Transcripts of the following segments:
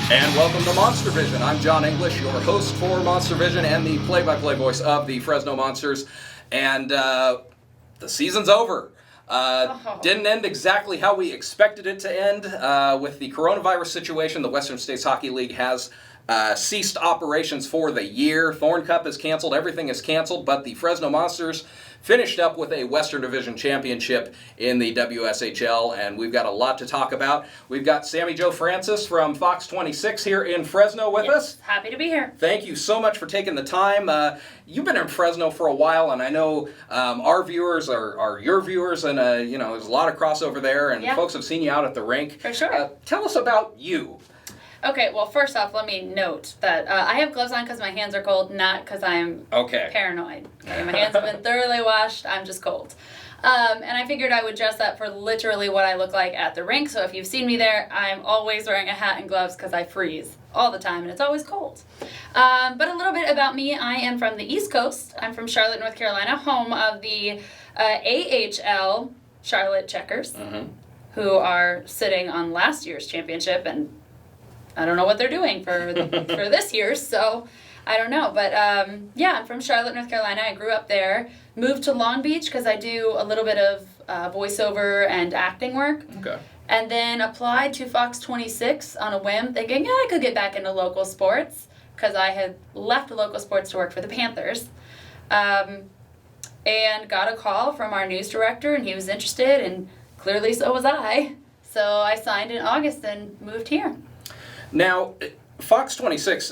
And welcome to MonsterVision. I'm John English, your host for MonsterVision and the play-by-play voice of the Fresno Monsters. And the season's over. Didn't end exactly how we expected it to end. With the coronavirus situation, the Western States Hockey League has ceased operations for the year. Thorn Cup is canceled. Everything is canceled. But the Fresno Monsters finished up with a Western Division championship in the WSHL, and we've got a lot to talk about. We've got Sammi Jo Francis from Fox 26 here in Fresno with us. Happy to be here. Thank you so much for taking the time. You've been in Fresno for a while, and I know our viewers are your viewers, and there's a lot of crossover there, and folks have seen you out at the rink. For sure. Tell us about you. Okay, well, first off, let me note that I have gloves on because my hands are cold, not because I'm paranoid. Okay, my hands have been thoroughly washed. I'm just cold. And I figured I would dress up for literally what I look like at the rink. So if you've seen me there, I'm always wearing a hat and gloves because I freeze all the time, and it's always cold. But a little bit about me. I am from the East Coast. I'm from Charlotte, North Carolina, home of the AHL Charlotte Checkers, who are sitting on last year's championship, and I don't know what they're doing for this year, so I don't know. But I'm from Charlotte, North Carolina. I grew up there, moved to Long Beach because I do a little bit of voiceover and acting work. Okay. And then applied to Fox 26 on a whim, thinking, I could get back into local sports because I had left local sports to work for the Panthers. And got a call from our news director, and he was interested, and clearly so was I. So I signed in August and moved here. Now, Fox 26,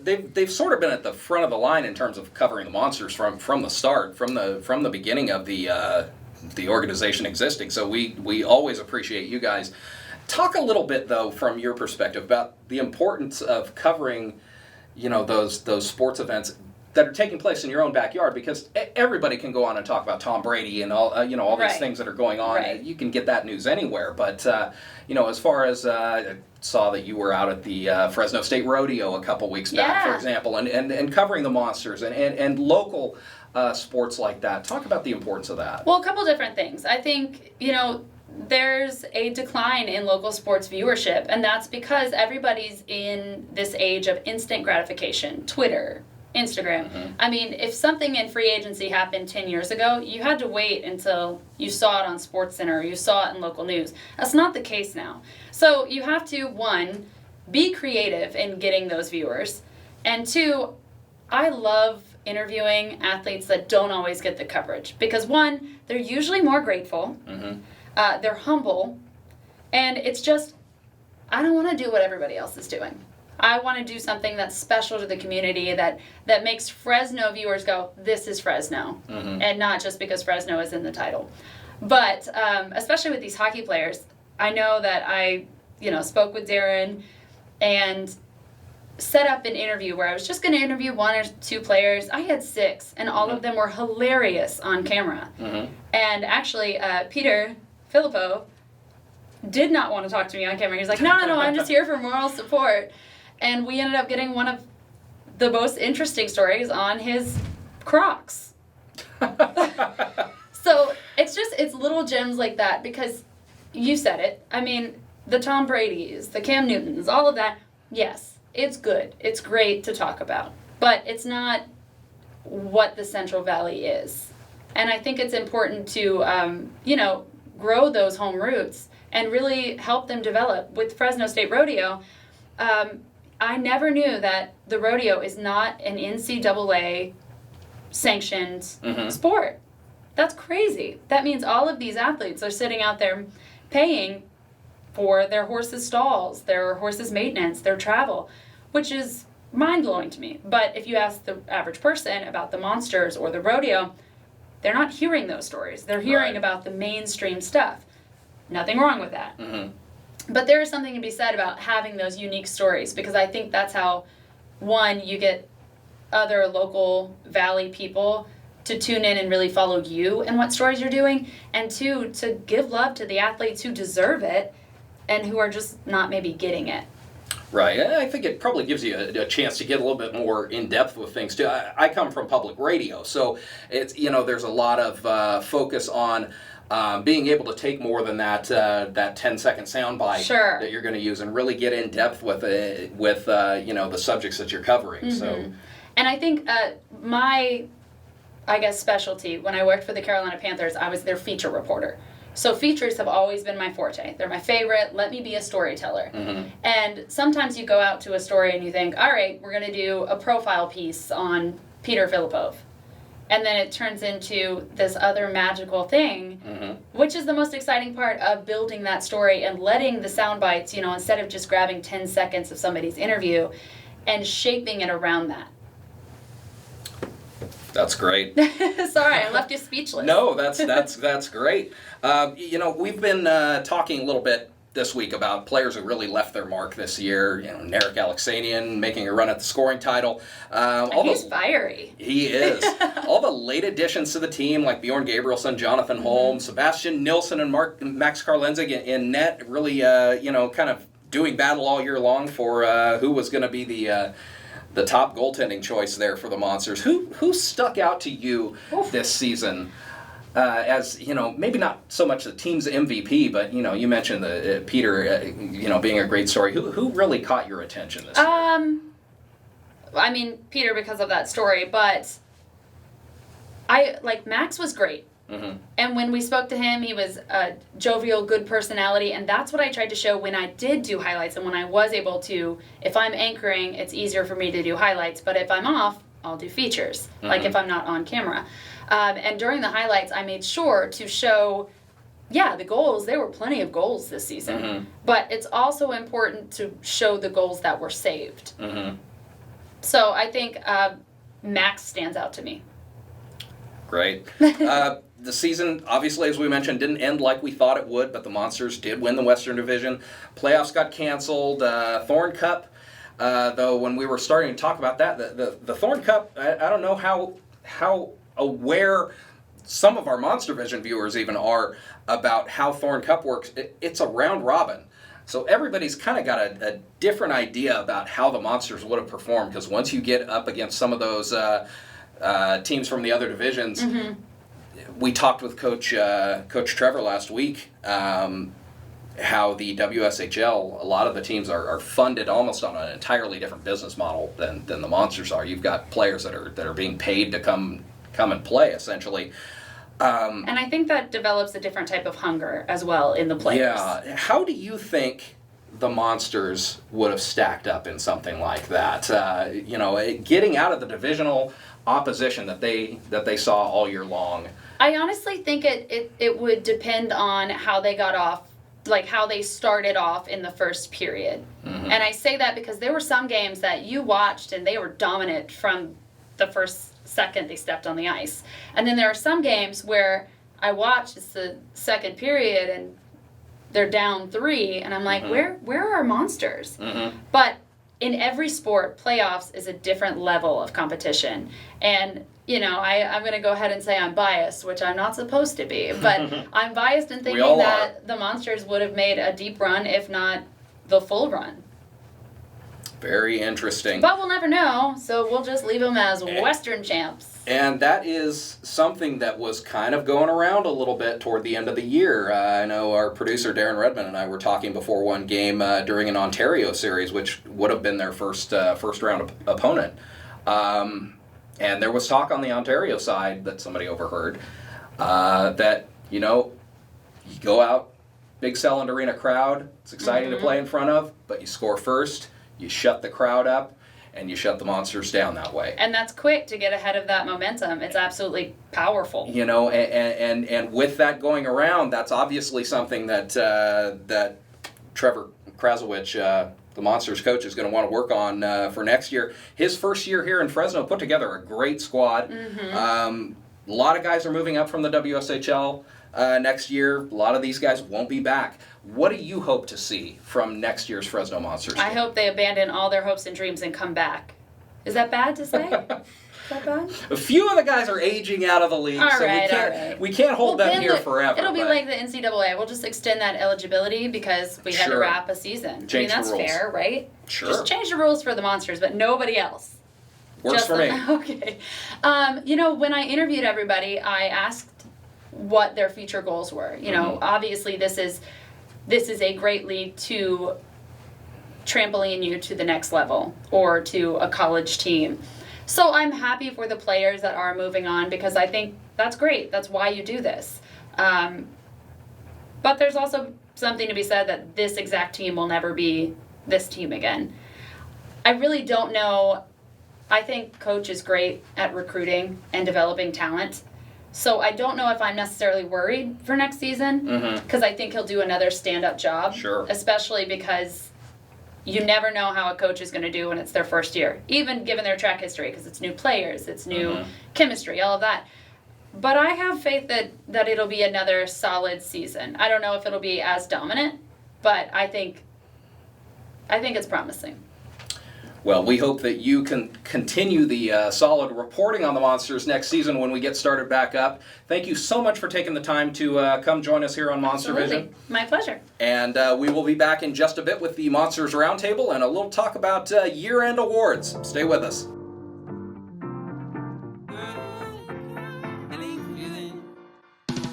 they've sort of been at the front of the line in terms of covering the Monsters from the start, from the beginning of the organization existing. So we always appreciate you guys. Talk a little bit though, from your perspective, about the importance of covering, those sports events that are taking place in your own backyard, because everybody can go on and talk about Tom Brady and all these things that are going on. Right. You can get that news anywhere, but as far as I saw that you were out at the Fresno State Rodeo a couple weeks back, for example, and covering the Monsters and local sports like that. Talk about the importance of that. Well, a couple different things. I think, there's a decline in local sports viewership, and that's because everybody's in this age of instant gratification. Twitter, Instagram. I mean, if something in free agency happened 10 years ago, you had to wait until you saw it on SportsCenter or you saw it in local news. That's not the case now. So you have to, one, be creative in getting those viewers. And two, I love interviewing athletes that don't always get the coverage. Because one, they're usually more grateful. They're humble. And it's just, I don't want to do what everybody else is doing. I want to do something that's special to the community that makes Fresno viewers go, this is Fresno, and not just because Fresno is in the title. But especially with these hockey players, I know that I, spoke with Darren and set up an interview where I was just going to interview one or two players. I had 6, and all of them were hilarious on camera. And actually, Peter Filippo did not want to talk to me on camera. He was like, no, I'm just here for moral support. And we ended up getting one of the most interesting stories on his Crocs. So it's little gems like that, because you said it. I mean, the Tom Bradys, the Cam Newtons, all of that, yes, it's good. It's great to talk about. But it's not what the Central Valley is. And I think it's important to, grow those home roots and really help them develop. With Fresno State Rodeo, I never knew that the rodeo is not an NCAA sanctioned sport. That's crazy. That means all of these athletes are sitting out there paying for their horses' stalls, their horses' maintenance, their travel, which is mind-blowing to me. But if you ask the average person about the Monsters or the rodeo, they're not hearing those stories. They're hearing about the mainstream stuff. Nothing wrong with that. But there is something to be said about having those unique stories, because I think that's how, one, you get other local valley people to tune in and really follow you and what stories you're doing, and two, to give love to the athletes who deserve it and who are just not maybe getting it. Right. I think it probably gives you a chance to get a little bit more in depth with things too. I come from public radio, so it's there's a lot of focus on being able to take more than that 10-second soundbite Sure. that you're going to use and really get in depth with the subjects that you're covering. Mm-hmm. So, and I think my specialty when I worked for the Carolina Panthers, I was their feature reporter. So features have always been my forte. They're my favorite. Let me be a storyteller. mm-hmm. And sometimes you go out to a story and you think, all right, we're going to do a profile piece on Peter Filipov. And then it turns into this other magical thing, Mm-hmm. which is the most exciting part of building that story and letting the sound bites, instead of just grabbing 10 seconds of somebody's interview and shaping it around that. That's great. Sorry, I left you speechless. No, that's great. We've been talking a little bit this week about players who really left their mark this year. Narek Alexanian making a run at the scoring title. He's fiery. He is. All the late additions to the team, like Bjorn Gabrielson, Jonathan Holmes, Sebastian Nilsson, and Max Karlenzig in net, really, kind of doing battle all year long for who was going to be the top goaltending choice there for the Monsters. Who stuck out to you this season as, maybe not so much the team's MVP, but, you mentioned Peter, being a great story. Who really caught your attention this year? I mean, Peter because of that story, but Max was great. Mm-hmm. And when we spoke to him, he was a jovial, good personality, and that's what I tried to show when I did do highlights and when I was able to. If I'm anchoring, it's easier for me to do highlights, but if I'm off, I'll do features, like if I'm not on camera. And during the highlights, I made sure to show, the goals. There were plenty of goals this season, Mm-hmm. but it's also important to show the goals that were saved. Mm-hmm. So I think Max stands out to me. Great. The season, obviously, as we mentioned, didn't end like we thought it would, but the Monsters did win the Western Division. Playoffs got canceled. Thorn Cup, though, when we were starting to talk about that, the Thorn Cup, I don't know how aware some of our MonsterVision viewers even are about how Thorn Cup works. It's a round robin. So everybody's kind of got a different idea about how the Monsters would have performed, because once you get up against some of those teams from the other divisions, Mm-hmm. we talked with Coach Trevor last week, how the WSHL, a lot of the teams are funded almost on an entirely different business model than the Monsters are. You've got players that are being paid to come and play, essentially. And I think that develops a different type of hunger as well in the players. Yeah. How do you think the Monsters would have stacked up in something like that? Getting out of the divisional opposition that they saw all year long. I honestly think it would depend on how they got off, like how they started off in the first period. Mm-hmm. And I say that because there were some games that you watched and they were dominant from the first second they stepped on the ice. And then there are some games where I watched, it's the second period and they're down 3 and I'm like, Mm-hmm. where are our Monsters? Mm-hmm. But in every sport, playoffs is a different level of competition. And, I'm going to go ahead and say I'm biased, which I'm not supposed to be. But I'm biased in thinking that the Monsters would have made a deep run, if not the full run. Very interesting. But we'll never know, so we'll just leave them as Western champs. And that is something that was kind of going around a little bit toward the end of the year. I know our producer, Darren Redmond, and I were talking before one game during an Ontario series, which would have been their first round opponent. And there was talk on the Ontario side that somebody overheard that, you go out, big Selland Arena crowd, it's exciting to play in front of, but you score first, you shut the crowd up, and you shut the Monsters down that way. And that's quick to get ahead of that momentum. It's absolutely powerful. And with that going around, that's obviously something that Trevor Krasowicz, the Monsters coach, is going to want to work on for next year. His first year here in Fresno put together a great squad. Mm-hmm. A lot of guys are moving up from the WSHL next year. A lot of these guys won't be back. What do you hope to see from next year's Fresno Monsters? I hope they abandon all their hopes and dreams and come back. Is that bad to say? Is that bad? A few of the guys are aging out of the league, All so right. we can't hold them then here forever. It'll be but like the NCAA. We'll just extend that eligibility because we had to Sure. wrap a season. Change the that's rules. fair, right? Sure. Just change the rules for the Monsters, but nobody else. Works Just for me. Okay. When I interviewed everybody, I asked what their future goals were. Obviously this is a great league to trampoline you to the next level or to a college team. So I'm happy for the players that are moving on because I think that's great. That's why you do this. But there's also something to be said that this exact team will never be this team again. I really don't know. I think Coach is great at recruiting and developing talent. So I don't know if I'm necessarily worried for next season because I think he'll do another stand-up job. Sure. Especially because you never know how a coach is going to do when it's their first year, even given their track history, because it's new players, it's new chemistry, all of that. But I have faith that it'll be another solid season. I don't know if it'll be as dominant, but I think it's promising. Well, we hope that you can continue the solid reporting on the Monsters next season when we get started back up. Thank you so much for taking the time to come join us here on MonsterVision. My pleasure. And we will be back in just a bit with the Monsters Roundtable and a little talk about year-end awards. Stay with us.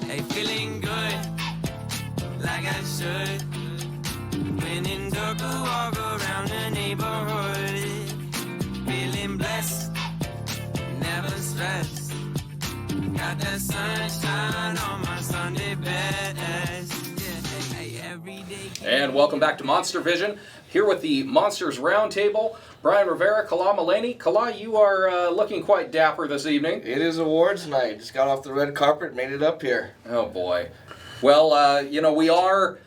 Hey, feeling good, like I should. When in dark, I walk around the neighborhood. Feeling blessed, never stressed. Got that sunshine on my Sunday best. Yeah, hey, every day. And welcome back to MonsterVision. Here with the Monsters Roundtable, Brian Rivera, Mullaney. Kala, you are looking quite dapper this evening. It is awards night. Just got off the red carpet, made it up here. Oh boy. Well, we are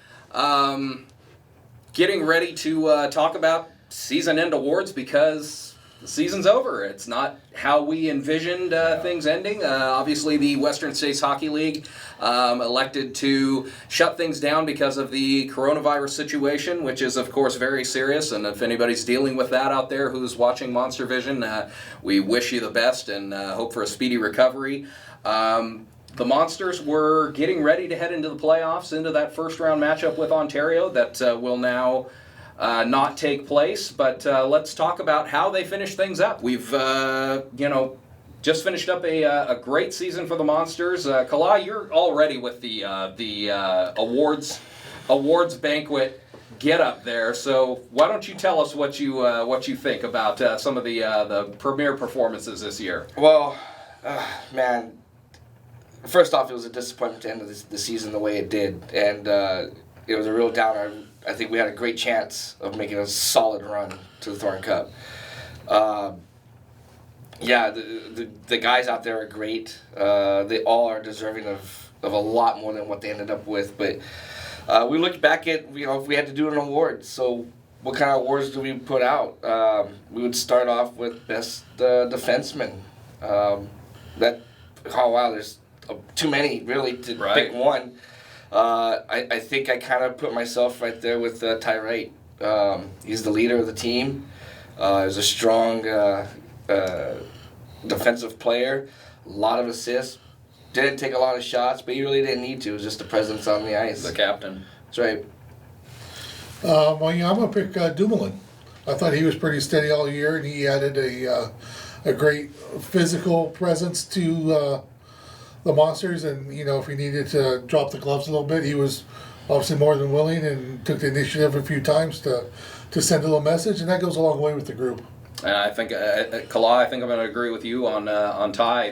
getting ready to talk about season-end awards because the season's over. It's not how we envisioned things ending. Obviously, the Western States Hockey League elected to shut things down because of the coronavirus situation, which is, of course, very serious. And if anybody's dealing with that out there who's watching MonsterVision, we wish you the best and hope for a speedy recovery. The Monsters were getting ready to head into the playoffs, into that first-round matchup with Ontario that will now not take place. But let's talk about how they finish things up. We've, just finished up a great season for the Monsters. Kala, you're already with the awards banquet get up there. So why don't you tell us what you think about some of the premier performances this year? Well, man. First off, it was a disappointment to end the season the way it did, and it was a real downer. I think we had a great chance of making a solid run to the Thorn Cup. The guys out there are great. They all are deserving of a lot more than what they ended up with. But we looked back at, if we had to do an award, so what kind of awards do we put out? We would start off with best defenseman. There's too many really to pick one. I think I kind of put myself right there with Ty Wright. He's the leader of the team. He's a strong defensive player. A lot of assists. Didn't take a lot of shots, but he really didn't need to. It was just the presence on the ice. The captain. That's right. I'm going to pick Dumoulin. I thought he was pretty steady all year, and he added a great physical presence to the Monsters, and if he needed to drop the gloves a little bit, he was obviously more than willing and took the initiative a few times to send a little message, and that goes a long way with the group. I think Kala, I think I'm going to agree with you on Ty,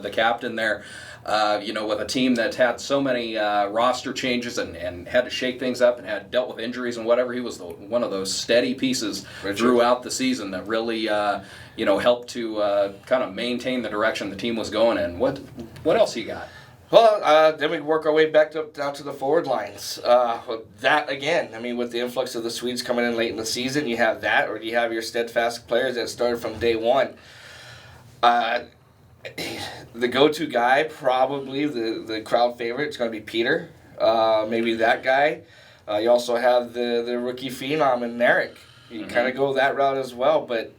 the captain there. With a team that had so many roster changes and had to shake things up and had dealt with injuries and whatever, he was one of those steady pieces throughout the season that really helped to kind of maintain the direction the team was going in. What else you got? Well, then we work our way back down to the forward lines. That, again, with the influx of the Swedes coming in late in the season, you have that, or you have your steadfast players that started from day one. The go-to guy, probably the crowd favorite, is going to be Peter. Maybe that guy. You also have the rookie phenom in Merrick. You kind of go that route as well, but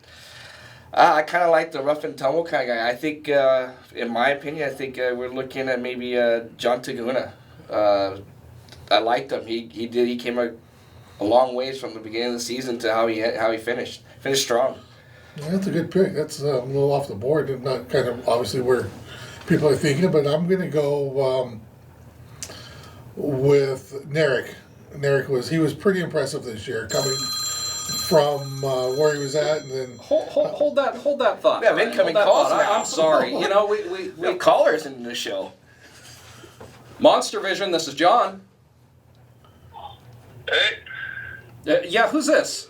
I kind of like the rough and tumble kind of guy. I think, in my opinion, we're looking at maybe John Taguna. I liked him. He came a long ways from the beginning of the season to how he finished. Finished strong. Yeah, that's a good pick. That's a little off the board, and not kind of obviously where people are thinking, but I'm going to go with Narek. Narek was pretty impressive this year, coming from where he was at, and then Hold that thought. We have Brian. incoming Hold that calls thought. now. I'm sorry. You know, We have callers in the show. MonsterVision. This is John. Hey, Yeah, who's this?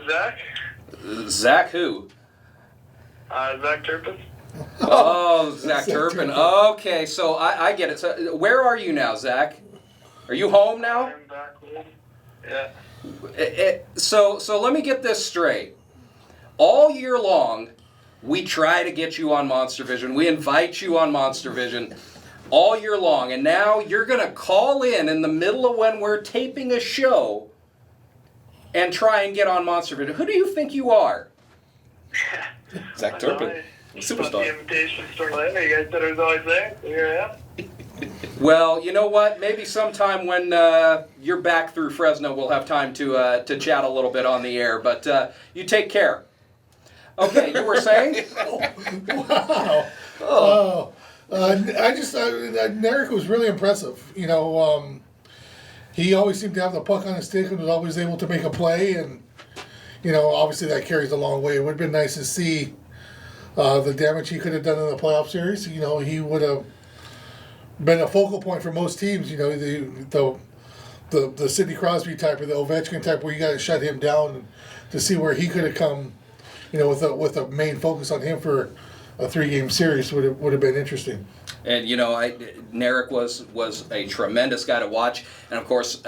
Zach. Zach who? Zach Turpin. Oh, Zach Zach Turpin. Turpin. Okay, so I get it. So where are you now, Zach? Are you home now? I'm back home. Yeah. So let me get this straight. All year long, we try to get you on MonsterVision. We invite you on MonsterVision all year long, and now you're gonna call in the middle of when we're taping a show and try and get on MonsterVision. Who do you think you are? Zach Turpin. Superstar. The invitation store later. You guys said it was always there. So here I am. Well, you know what? Maybe sometime when you're back through Fresno, we'll have time to chat a little bit on the air. But you take care. Okay, you were saying? wow. Oh. Narek was really impressive. You know, he always seemed to have the puck on his stick and was always able to make a play. And, you know, obviously that carries a long way. It would have been nice to see the damage he could have done in the playoff series. You know, he would have been a focal point for most teams. You know, the Sidney Crosby type or the Ovechkin type, where you got to shut him down to see where he could have come. You know, with a main focus on him for a 3-game series would have been interesting. And you know, Narek was a tremendous guy to watch, and of course,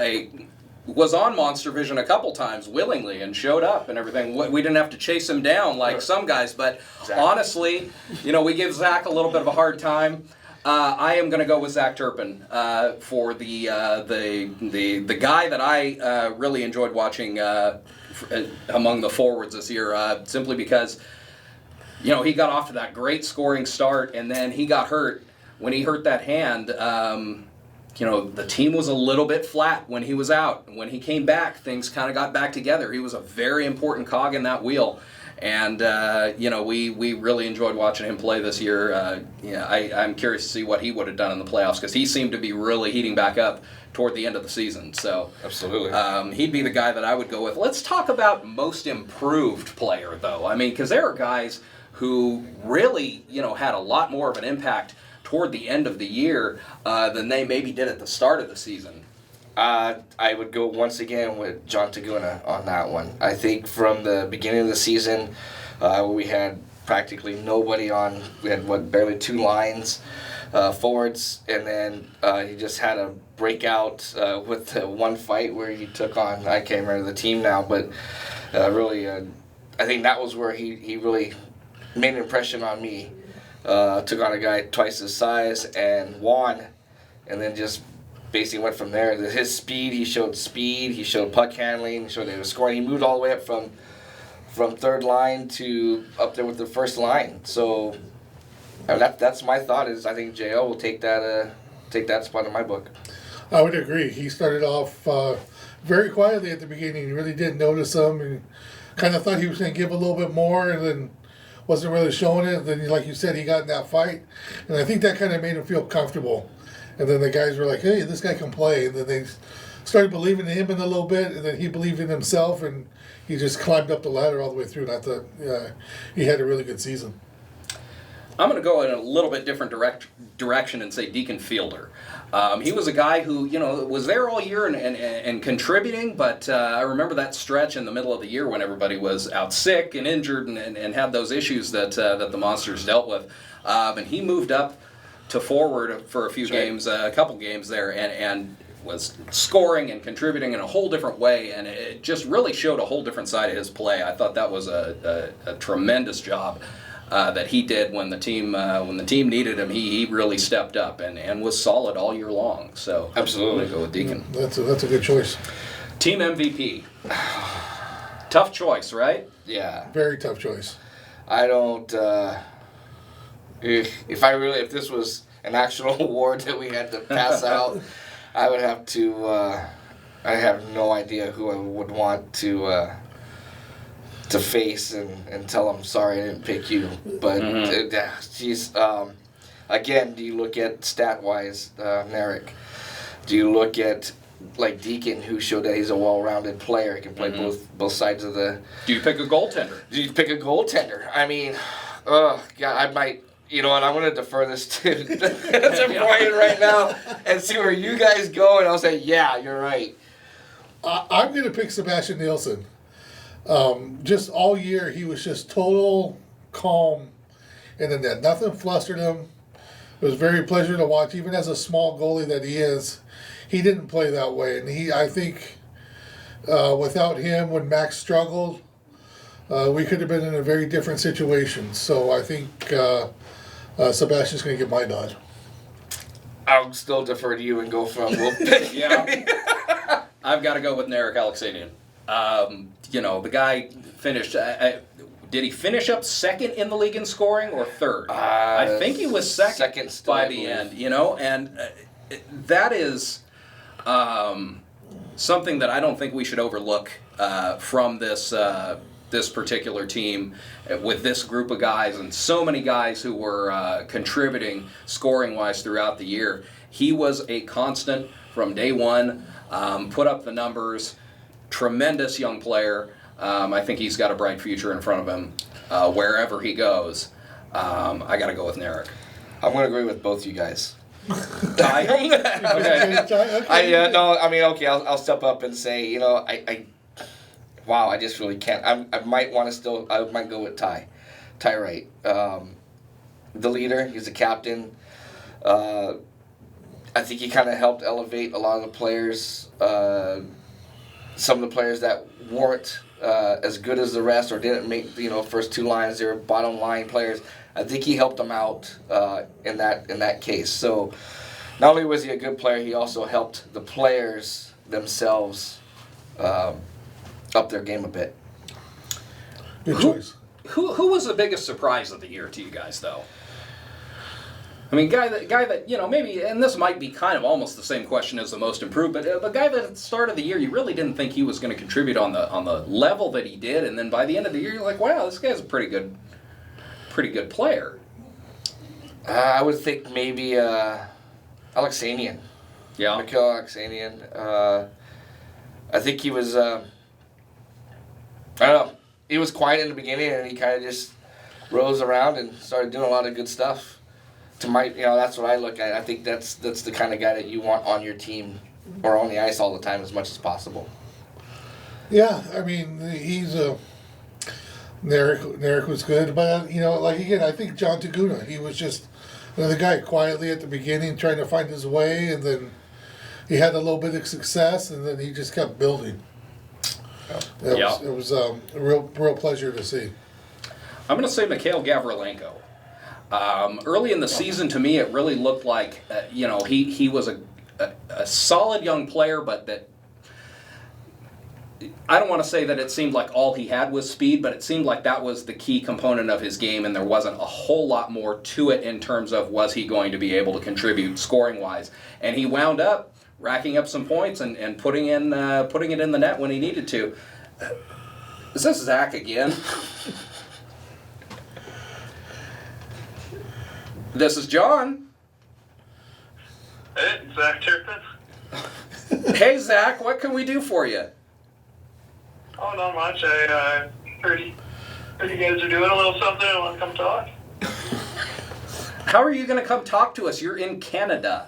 was on MonsterVision a couple times willingly and showed up and everything. We didn't have to chase him down like some guys, but Exactly. Honestly, you know, we give Zach a little bit of a hard time. I am going to go with Zach Turpin for the guy that I really enjoyed watching among the forwards this year, simply because, you know, he got off to that great scoring start, and then he got hurt. When he hurt that hand, you know, the team was a little bit flat when he was out. When he came back, things kind of got back together. He was a very important cog in that wheel. And, you know, we really enjoyed watching him play this year. Yeah, I'm curious to see what he would have done in the playoffs, because he seemed to be really heating back up toward the end of the season. So Absolutely. He'd be the guy that I would go with. Let's talk about most improved player, though. I mean, because there are guys who really, you know, had a lot more of an impact toward the end of the year than they maybe did at the start of the season. I would go once again with John Taguna on that one. I think from the beginning of the season, we had practically nobody on. We had, barely 2 lines, forwards, and then he just had a breakout with the one fight where he took on, I can't remember the team now, but really, I think that was where he really made an impression on me. Took on a guy twice his size and won, and then just basically went from there. His speed, he showed puck handling, he showed that he was scoring. He moved all the way up from third line to up there with the first line. So that's my thought. Is I think JL will take that spot in my book. I would agree. He started off very quietly at the beginning. You really didn't notice him, and kind of thought he was going to give a little bit more, and then wasn't really showing it. Then, like you said, he got in that fight, and I think that kind of made him feel comfortable. And then the guys were like, "Hey, this guy can play," and then they started believing in him in a little bit, and then he believed in himself, and he just climbed up the ladder all the way through. And I thought he had a really good season. I'm going to go in a little bit different direction and say Deacon Fielder. He was a guy who, you know, was there all year and contributing, but I remember that stretch in the middle of the year when everybody was out sick and injured and had those issues that the Monsters dealt with. And he moved up to forward for a few games, a couple games there, and was scoring and contributing in a whole different way, and it just really showed a whole different side of his play. I thought that was a tremendous job that he did when the team needed him. He really stepped up and was solid all year long. So Absolutely. I'm gonna go with Deacon. That's a good choice. Team MVP. Tough choice, right? Yeah. Very tough choice. I don't. If this was an actual award that we had to pass out, I would have to. I have no idea who I would want to face and tell them sorry I didn't pick you. But geez, again, do you look at stat wise, Narek? Do you look at like Deacon, who showed that he's a well-rounded player, he can play both sides of the. Do you pick a goaltender? Do you pick a goaltender? I mean, God, I might. You know what? I'm going to defer this to Brian right now and see where you guys go, and I'll say, yeah, you're right. I'm going to pick Sebastian Nielsen. Just all year, he was just total calm in the net. Nothing flustered him. It was very pleasant to watch, even as a small goalie that he is. He didn't play that way, and I think without him, when Max struggled, we could have been in a very different situation. So I think Sebastian's going to get my nod. I'll still defer to you and go from Yeah. I've got to go with Narek Alexanian. The guy finished. Did he finish up second in the league in scoring or third? I think he was second still, by the end. And that is something that I don't think we should overlook from this particular team with this group of guys and so many guys who were contributing scoring-wise throughout the year. He was a constant from day one, put up the numbers, tremendous young player. I think he's got a bright future in front of him wherever he goes. I got to go with Narek. I'm going to agree with both you guys. Okay. I'll step up and say, I just really can't. I might go with Ty Wright. The leader, he's a captain. I think he kind of helped elevate a lot of the players. Some of the players that weren't as good as the rest or didn't make first two lines, they were bottom line players. I think he helped them out in that case. So not only was he a good player, he also helped the players themselves up their game a bit. Good choice. Who was the biggest surprise of the year to you guys, though? I mean, guy that maybe, and this might be kind of almost the same question as the most improved, but a guy that at the start of the year you really didn't think he was going to contribute on the level that he did, and then by the end of the year you're like, wow, this guy's a pretty good player. I would think maybe Alexanian. Yeah. Mikhail Alexanian. I think he was. I don't know. He was quiet in the beginning, and he kind of just rose around and started doing a lot of good stuff. That's what I look at. I think that's the kind of guy that you want on your team or on the ice all the time as much as possible. Yeah, I mean, he's Narek was good, but again, I think John Taguna, he was just another guy quietly at the beginning trying to find his way, and then he had a little bit of success, and then he just kept building. It was a real pleasure to see. I'm going to say Mikhail Gavrilenko. Early in the season, to me, it really looked like he was a solid young player, but that I don't want to say that it seemed like all he had was speed, but it seemed like that was the key component of his game, and there wasn't a whole lot more to it in terms of was he going to be able to contribute scoring-wise. And he wound up racking up some points and putting it in the net when he needed to. Is this Zach again? This is John. Hey, Zach Turpin. Hey, Zach, what can we do for you? Oh, not much. I heard you guys are doing a little something. I want to come talk. How are you going to come talk to us? You're in Canada.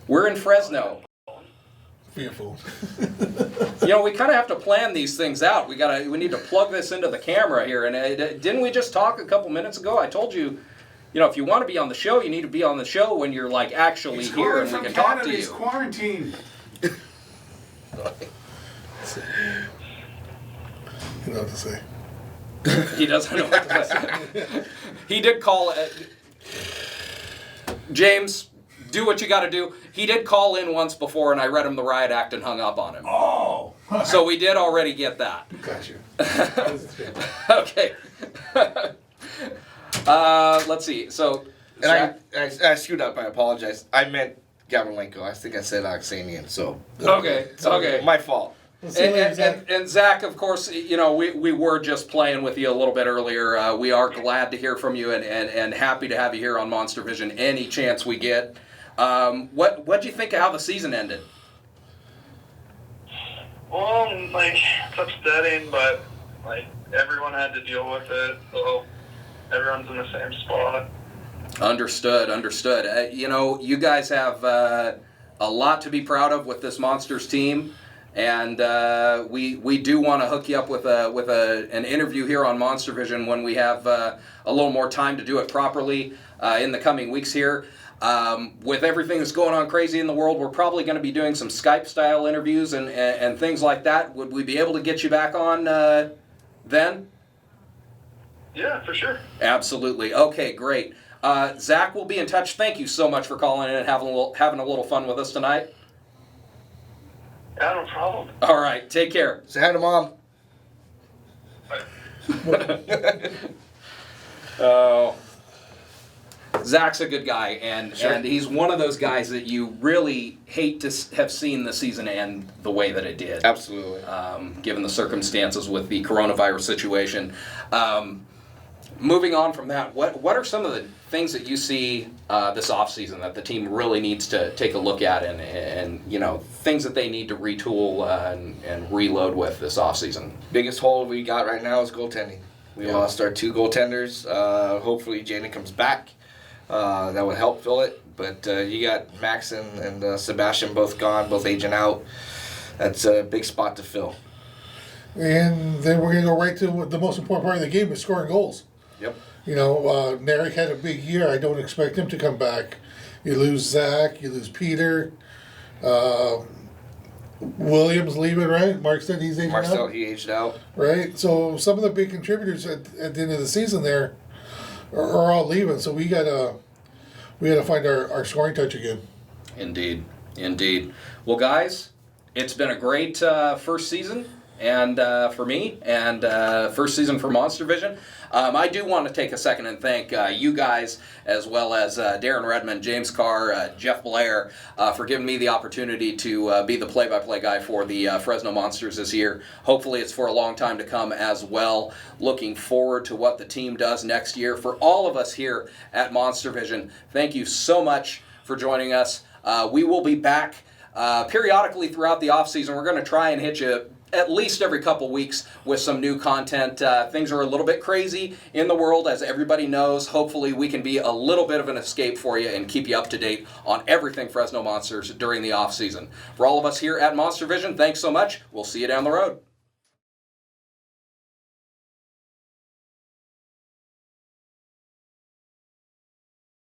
We're in Fresno. Beautiful. We kind of have to plan these things out. We need to plug this into the camera here. And didn't we just talk a couple minutes ago? I told you, if you want to be on the show, you need to be on the show when you're like actually here and we can talk to you. He's quarantined. You know what to say. He doesn't know what to say. He did call James, do what you got to do. He did call in once before, and I read him the riot act and hung up on him. Oh. So we did already get that. Gotcha. Okay. Let's see. So, And I screwed up. I apologize. I meant Gavrilenko. I think I said Oxanian. So okay. my fault. We'll see you later, Zach. And Zach, of course, we were just playing with you a little bit earlier. We are glad to hear from you and happy to have you here on MonsterVision any chance we get. What'd you think of how the season ended? Well, it's upsetting, but everyone had to deal with it, so everyone's in the same spot. Understood. You guys have a lot to be proud of with this Monsters team, and we do want to hook you up with an interview here on MonsterVision when we have a little more time to do it properly in the coming weeks here. With everything that's going on crazy in the world, we're probably going to be doing some Skype-style interviews and things like that. Would we be able to get you back on then? Yeah, for sure. Absolutely. Okay, great. Zach will be in touch. Thank you so much for calling in and having a little fun with us tonight. Yeah, no problem. All right, take care. Say hi to Mom. Oh, Zach's a good guy, and he's one of those guys that you really hate to have seen the season end the way that it did. Absolutely. Given the circumstances with the coronavirus situation. Moving on from that, what are some of the things that you see this offseason that the team really needs to take a look at and things that they need to retool and reload with this offseason? Biggest hole we got right now is goaltending. We lost our 2 goaltenders. Hopefully Jaden comes back. That would help fill it. But you got Max and Sebastian both gone, both aging out. That's a big spot to fill. And then we're going to go right to the most important part of the game is scoring goals. Yep. Narek had a big year. I don't expect him to come back. You lose Zach, you lose Peter. Williams leaving, right? Mark said he's aging out. He aged out. Right? So some of the big contributors at the end of the season there are all leaving. So we gotta find our scoring touch again. Indeed. Well, guys, it's been a great first season. And for me, and first season for MonsterVision. I do want to take a second and thank you guys, as well as Darren Redmond, James Carr, Jeff Blair, for giving me the opportunity to be the play-by-play guy for the Fresno Monsters this year. Hopefully it's for a long time to come as well. Looking forward to what the team does next year. For all of us here at MonsterVision, thank you so much for joining us. We will be back periodically throughout the offseason. We're going to try and hit you at least every couple weeks with some new content. Things are a little bit crazy in the world, as everybody knows. Hopefully we can be a little bit of an escape for you and keep you up to date on everything Fresno Monsters during the off season. For all of us here at MonsterVision, thanks so much. We'll see you down the road.